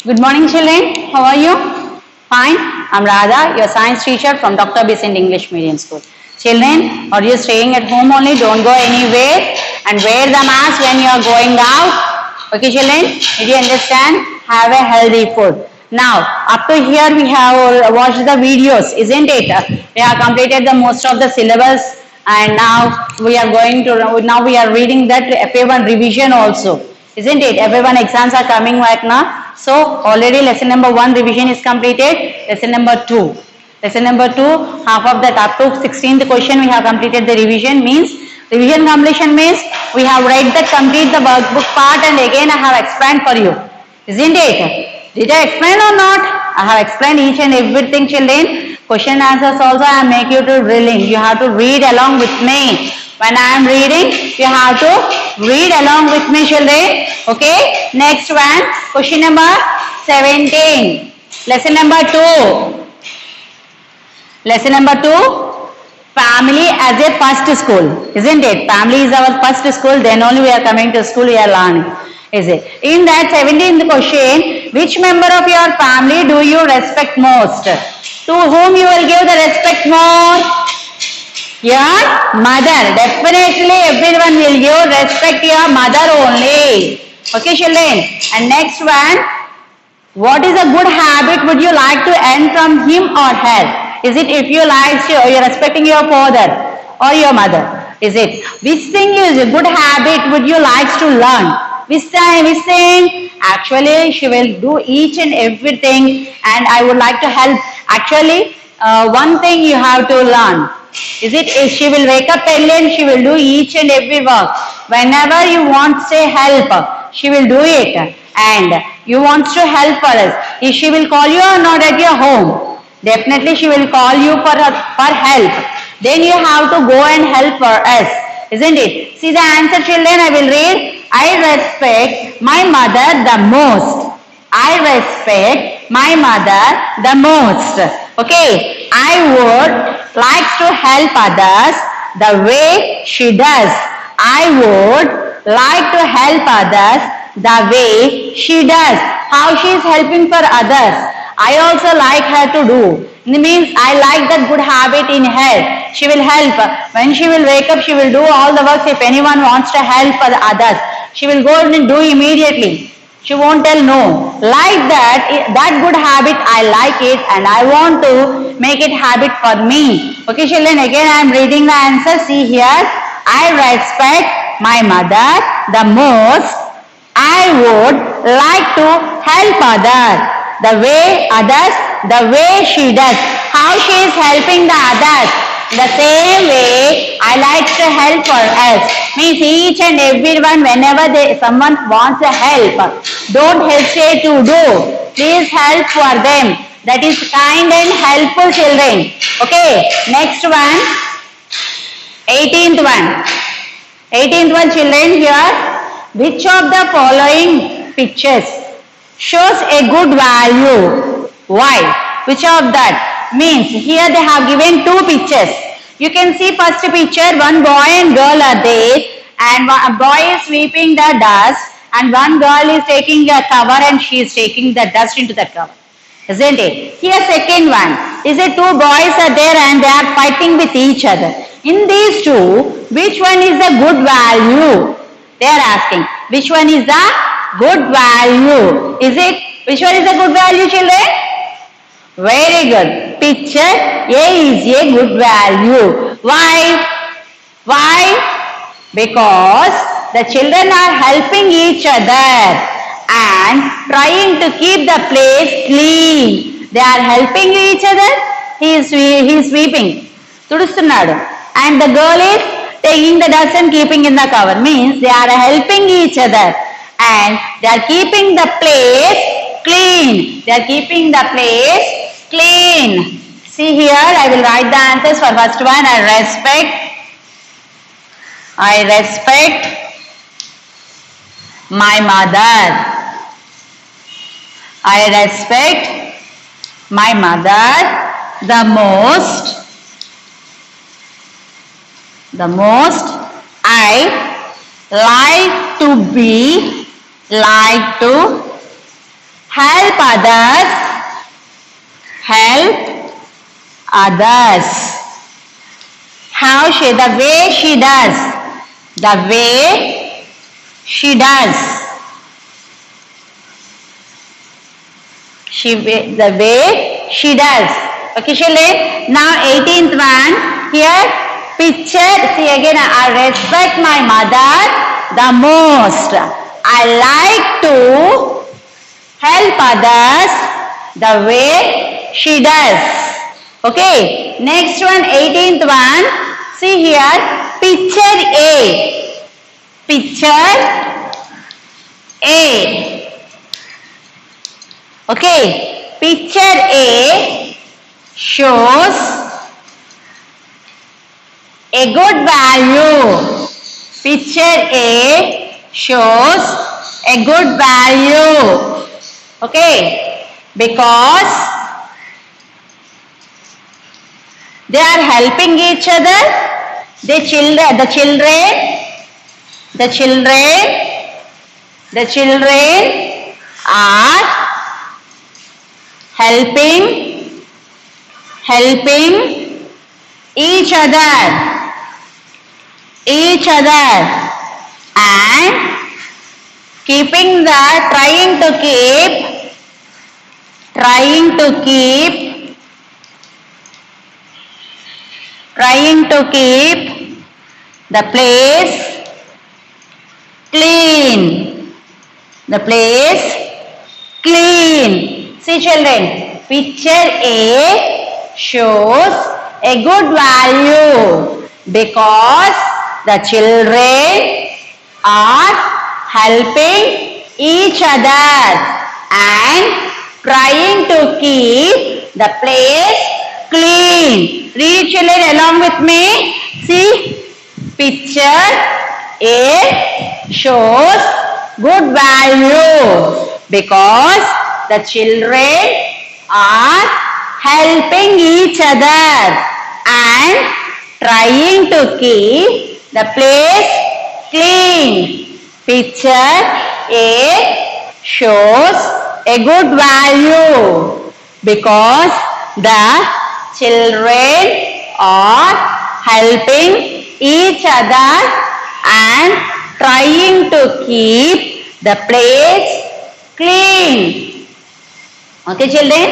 Good morning, children. How are you? Fine. I'm Radha, your science teacher from Dr. Besant English Medium School. Children, are you staying at home only? Don't go anywhere and wear the mask when you are going out. Okay, children? Did you understand? Have a healthy food. Now, up to here we have watched the videos, isn't it? We have completed the most of the syllabus, and now we are reading that FA1 revision also. Isn't it? Everyone exams are coming right now. So already lesson number 1 revision is completed. Lesson number 2. Lesson number 2, half of that up to 16th question we have completed the revision. Means revision completion means we have read that complete the workbook part and again I have explained for you. Isn't it? Did I explain or not? I have explained each and everything, children. Question answers also I make you to drilling. You have to read along with me. When I am reading, you have to read along with me, children. Okay. Next one, question number 17. Lesson number 2. Lesson number 2. Family as a first school. Isn't it? Family is our first school. Then only we are coming to school, we are learning. Is it? In that 17th question, which member of your family do you respect most? To whom you will give the respect more? Your mother. Definitely everyone will give respect to your mother only. Okay, children. And next one, what is a good habit would you like to earn from him or her? Is it if you like to, you're respecting your father or your mother? Is it? Which thing is a good habit would you like to learn? Which thing? Actually, she will do each and everything, and I would like to help. Actually, one thing you have to learn. Is it? If she will wake up early and she will do each and every work. Whenever you want say help, she will do it. And you want to help for us. If she will call you or not at your home, definitely she will call you for help. Then you have to go and help for us. Isn't it? See the answer, children. I will read. I respect my mother the most. I respect my mother the most. Okay. I would like to help others the way she does. I would like to help others the way she does. How she is helping for others. I also like her to do. It means I like that good habit in her. She will help. When she will wake up, she will do all the works. If anyone wants to help for the others, she will go and do immediately. She won't tell no. Like that good habit, I like it and I want to make it habit for me. Okay, children, again I am reading the answer. See here. I respect my mother the most. I would like to help others. The way she does. How she is helping the others. The same way I like to help for us. Means each and everyone, whenever someone wants a help, don't hesitate to do. Please help for them. That is kind and helpful, children. Okay, next one. 18th one. 18th one, children, here. Which of the following pictures shows a good value? Why? Which of that? Means here they have given two pictures. You can see first picture, one boy and girl are there, and a boy is sweeping the dust and one girl is taking a cover and she is taking the dust into the cover. Isn't it? Here second one is it two boys are there and they are fighting with each other. In these two, which one is the good value? They are asking. Which one is the good value? Is it? Which one is the good value, children? Very good. Picture A is a good value. Why? Why? Because the children are helping each other and trying to keep the place clean. They are helping each other. He is sweeping. Tudustunnadu. And the girl is taking the dust and keeping in the cover. Means they are helping each other and they are keeping the place clean. They are keeping the place clean. See here, I will write the answers for first one. I respect my mother. I respect my mother the most. I like to help others, help others. How she, the way she does, the way she does, the way she does. Okay, children. Now 18th one, here picture, see again, I respect my mother the most. I like to help others the way she does. Okay, next one, 18th one, see here, picture A. Picture A. Okay, picture A shows a good value. Picture A shows a good value. Okay, because they are helping each other. The children are helping each other and trying to keep the place clean. See children, picture A shows a good value because the children are helping each other and trying to keep the place clean. Read children along with me. See, picture A shows good value because the children are helping each other and trying to keep the place clean. Picture A shows a good value because the children are helping each other and trying to keep the place clean. Okay children,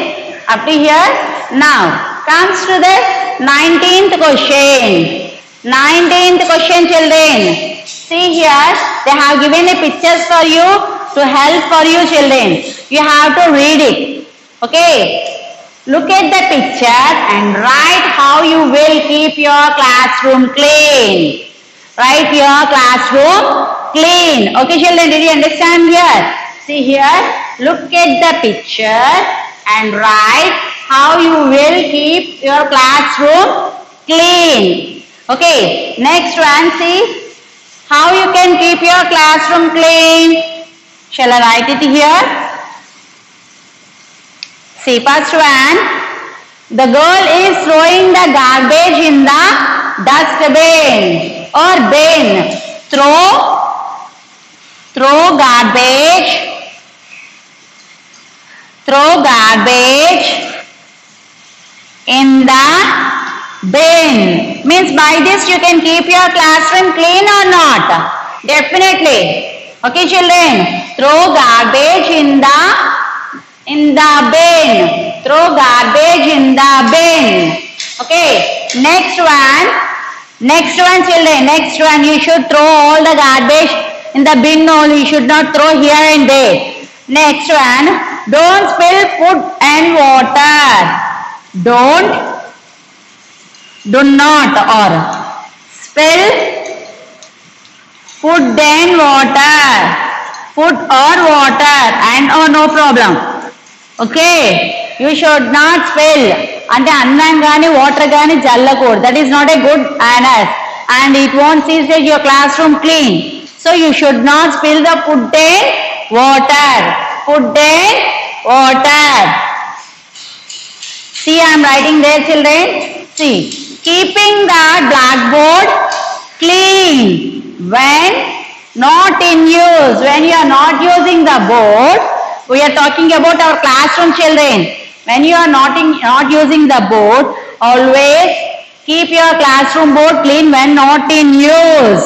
up to here. Now comes to the 19th question. 19th question children. See here, they have given a pictures for you to help for you children. You have to read it. Okay. Look at the picture and write how you will keep your classroom clean. Write your classroom clean. Okay children, did you understand here? See here, look at the picture and write how you will keep your classroom clean. Okay, next one, see how you can keep your classroom clean. Shall I write it here? See, first one, the girl is throwing the garbage in the dustbin or bin. Throw garbage in the bin. Means by this you can keep your classroom clean or not? Definitely. Okay children, throw garbage in the bin. Throw garbage in the bin. Okay, next one children, next one, you should throw all the garbage in the bin only, you should not throw here and there. Next one, don't spill food and water. Do not or spill food and water. Food or water and or no problem. Okay, you should not spill. అంటే అన్నం కానీ water కానీ జల్లకూడదు. That is not a good manners and it won't see your classroom clean. So you should not spill the food and water. Food and water. See, I am writing there children. See, keeping the blackboard clean when not in use. When you are not using the board, We are talking about our classroom, children. When you are not using the board, always keep your classroom board clean when not in use.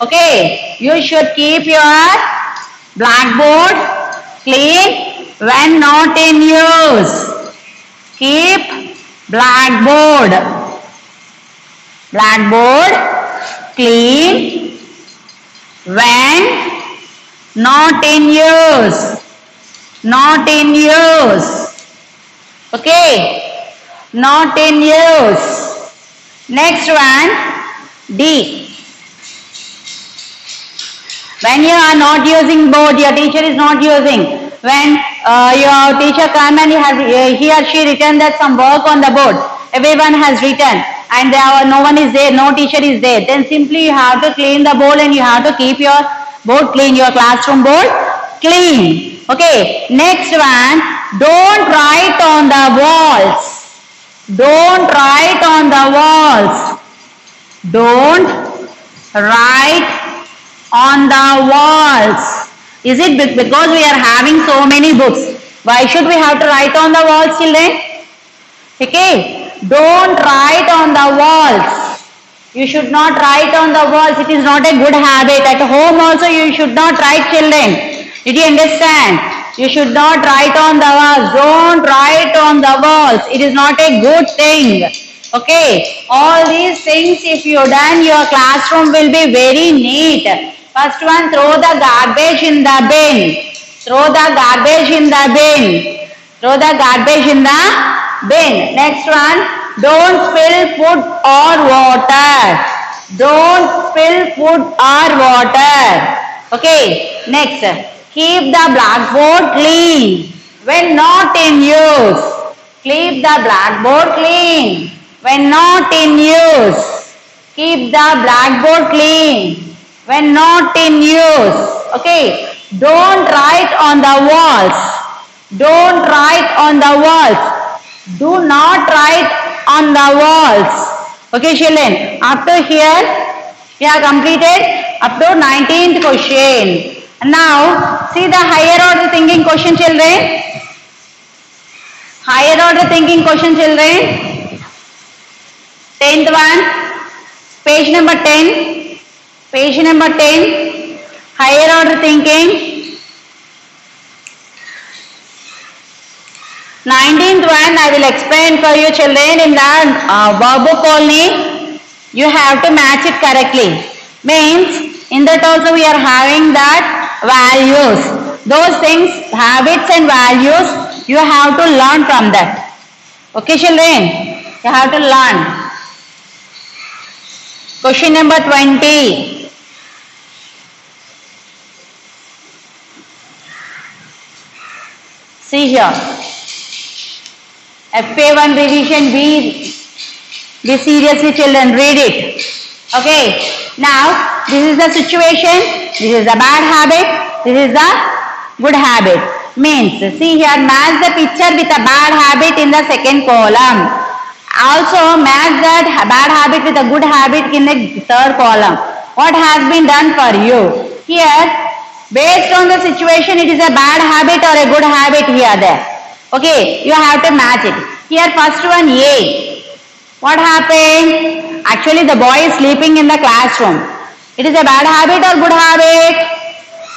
Okay, you should keep your blackboard clean when not in use. Keep blackboard clean when not in use. Not in use. Okay, not in use. Next one, D. When you are not using board, your teacher is not using. When your teacher come and he or she written that some work on the board, everyone has written, and no one is there, no teacher is there, then simply you have to clean the board and you have to keep your board clean, your classroom board clean. Okay, next one, don't write on the walls. Don't write on the walls. Don't write on the walls. Is it because we are having so many books? Why should we have to write on the walls, children? Okay, don't write on the walls. You should not write on the walls. It is not a good habit. At home also you should not write, children. Did you understand? You should not write on the walls. Don't write on the walls. It is not a good thing. Okay. All these things, if you done, your classroom will be very neat. First one, throw the garbage in the bin. Throw the garbage in the bin. Throw the garbage in the bin. Next one, don't spill food or water. Don't spill food or water. Okay. Next. Keep the blackboard clean when not in use. Keep the blackboard clean when not in use. Keep the blackboard clean when not in use. Okay. Don't write on the walls. Don't write on the walls. Do not write on the walls. Okay, children. Up to here, we have completed up to 19th question. Now, see the higher order thinking question, children. Higher order thinking question, children. 10th one, page number 10. Page number 10, higher order thinking. 19th one, I will explain for you, children. In the verb only, you have to match it correctly. Means, in that also we are having that values. Those things, habits and values, you have to learn from that. Okay, children? You have to learn. Question number 20. See here. FA1 revision, be seriously, children, read it. Okay. Now, this is the situation. This is the bad habit. This is the good habit. Means, see here, match the picture with a bad habit in the second column. Also, match that bad habit with a good habit in the third column. What has been done for you? Here, based on the situation, it is a bad habit or a good habit here there. Okay, you have to match it. Here, first one, A. What happened? Actually, the boy is sleeping in the classroom. It is a bad habit or good habit?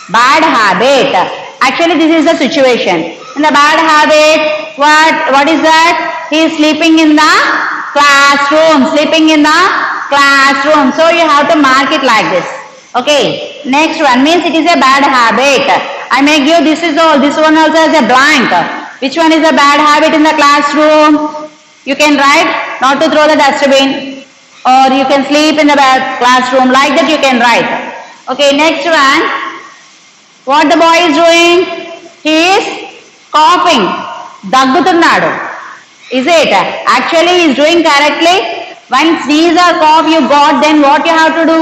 Bad habit. Actually, this is the situation. In the bad habit, what is that? He is sleeping in the classroom. Sleeping in the classroom. So, you have to mark it like this. Okay. Next one means it is a bad habit. I may give this is all. This one also has a blank. Which one is a bad habit in the classroom? You can write not to throw the dustbin. Or you can sleep in the classroom. Like that you can write. Okay, next one. What the boy is doing? He is coughing. Daggutunnadu. Is it? Actually, he is doing correctly. When sneeze or cough you got, then what you have to do?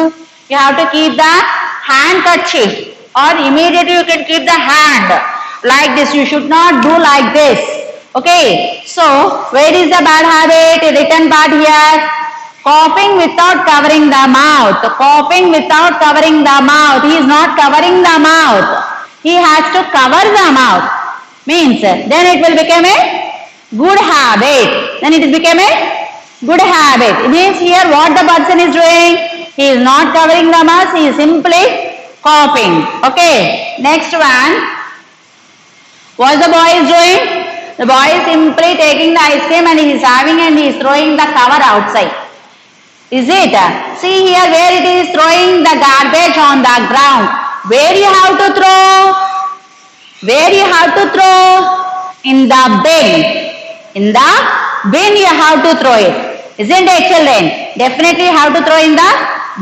You have to keep the handkerchief. Or immediately you can keep the hand. Like this. You should not do like this. Okay. So, where is the bad habit? Written part here. Coughing without covering the mouth. Coughing without covering the mouth. He is not covering the mouth. He has to cover the mouth. Means then it will become a good habit. Then it became a good habit. It means here what the person is doing? He is not covering the mouth, he is simply coughing. Okay. Next one. What the boy is doing? The boy is simply taking the ice cream and he is having and he is throwing the cover outside. Is it? See here where it is throwing the garbage on the ground. Where you have to throw? Where you have to throw? In the bin. In the bin you have to throw it. Isn't it, children? Definitely you have to throw in the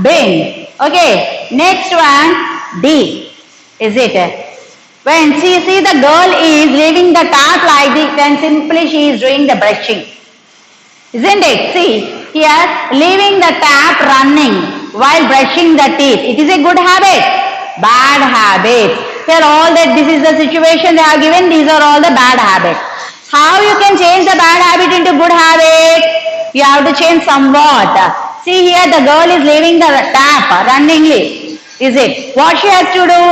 bin. Okay. Next one. D. Is it? When she see the girl is leaving the tap like this, then simply she is doing the brushing. Isn't it? See, here leaving the tap running while brushing the teeth. It is a good habit. Bad habit. Here all that this is the situation they have given. These are all the bad habits. How you can change the bad habit into good habit? You have to change somewhat. See here the girl is leaving the tap runningly. Is it? What she has to do?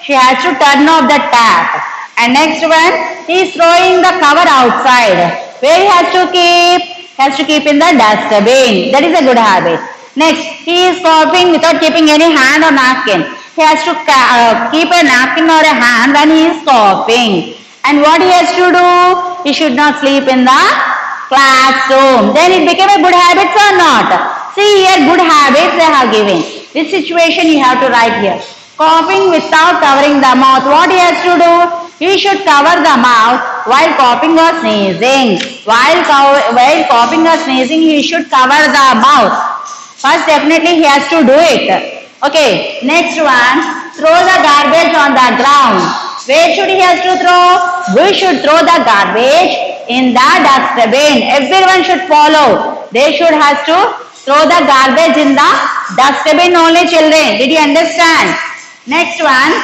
She has to turn off the tap. And next one, he is throwing the cover outside. Where he has to keep? He has to keep in the dustbin. That is a good habit. Next, he is coughing without keeping any hand or napkin. He has to keep a napkin or a hand when he is coughing. And what he has to do? He should not sleep in the classroom. Then it became a good habit or not? See here, good habits they have given. This situation you have to write here. Coughing without covering the mouth. What he has to do? He should cover the mouth while coughing or sneezing. While coughing or sneezing, he should cover the mouth. First, definitely he has to do it. Okay. Next one. Throw the garbage on the ground. Where should he has to throw? We should throw the garbage in the dustbin. Everyone should follow. They should have to throw the garbage in the dustbin only, children. Did you understand? Next one,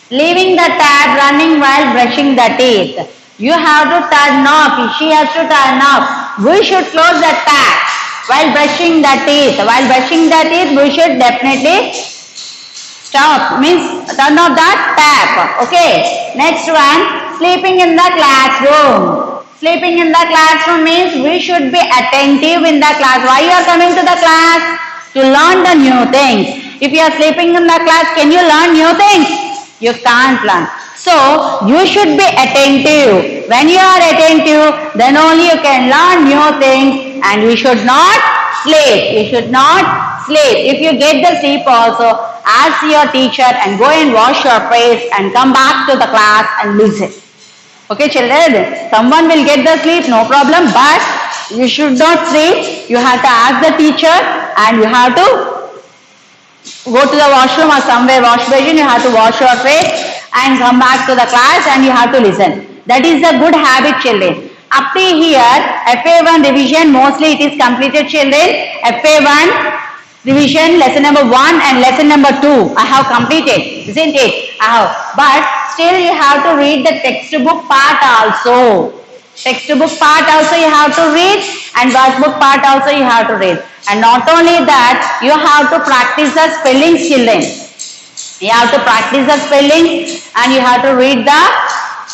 leaving the tap running while brushing the teeth. You have to turn off. She has to turn off. We should close the tap while brushing the teeth. While brushing the teeth, we should definitely stop. Means turn off the tap. Okay. Next one, sleeping in the classroom. Sleeping in the classroom means we should be attentive in the class. Why you are coming to the class? To learn the new things. If you are sleeping in the class, can you learn new things? You can't learn. So, you should be attentive. When you are attentive, then only you can learn new things and you should not sleep. You should not sleep. If you get the sleep also, ask your teacher and go and wash your face and come back to the class and listen. Okay, children, someone will get the sleep, no problem, but you should not sleep. You have to ask the teacher and you have to go to the washroom or somewhere wash basin, you have to wash your face and come back to the class and you have to listen. That is a good habit, children. Up to here, FA1 revision, mostly it is completed, children. FA1 revision, lesson number 1 and lesson number 2, I have completed, isn't it? I have. But still you have to read the textbook part also. Textbook part also you have to read and workbook part also you have to read. And not only that, you have to practice the spellings, children. You have to practice the spellings and you have to read the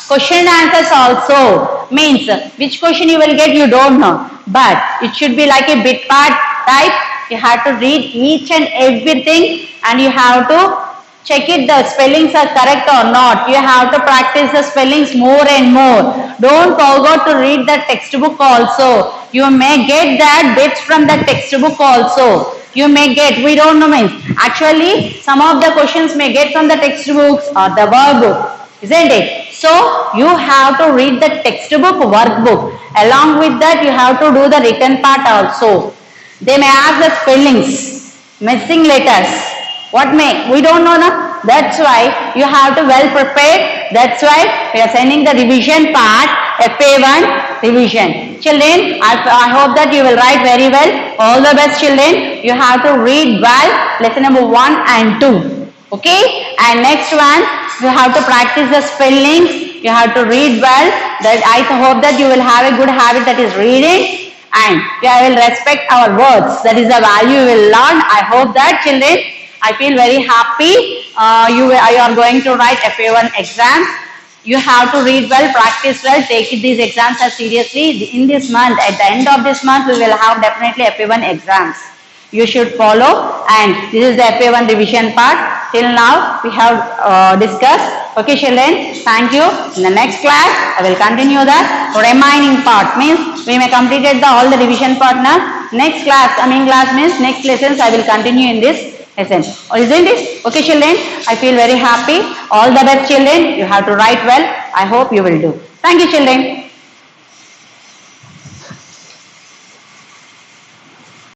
question answers also. Means which question you will get you don't know. But it should be like a bit part type. You have to read each and everything and you have to check it the spellings are correct or not. You have to practice the spellings more and more. Don't forget to read the textbook also. You may get that bits from the textbook also. You may get, we don't know means. Actually, some of the questions may get from the textbooks or the workbook. Isn't it? So, you have to read the textbook workbook. Along with that, you have to do the written part also. They may ask the spellings, missing letters. What may? We don't know, no? That's why you have to well prepared. That's why we are sending the revision part, FA1 revision. Children, I hope that you will write very well. All the best, children. You have to read well lesson number 1 and 2. Okay? And next one, you have to practice the spellings. You have to read well. That I hope that you will have a good habit, that is reading. And you will respect our words. That is the value you will learn. I hope that, children, I feel very happy. You are going to write FA1 exam. You have to read well, practice well, take these exams as seriously. In this month, at the end of this month, we will have definitely FA1 exams. You should follow, and this is the FA1 revision part. Till now, we have discussed. Okay, children, thank you. In the next class, I will continue the remaining part. Means we may completed all the revision part now. Next class, coming class means next lessons I will continue in this lesson. Isn't it? Okay, children, I feel very happy. All the best, children. You have to write well. I hope you will do. Thank you, children.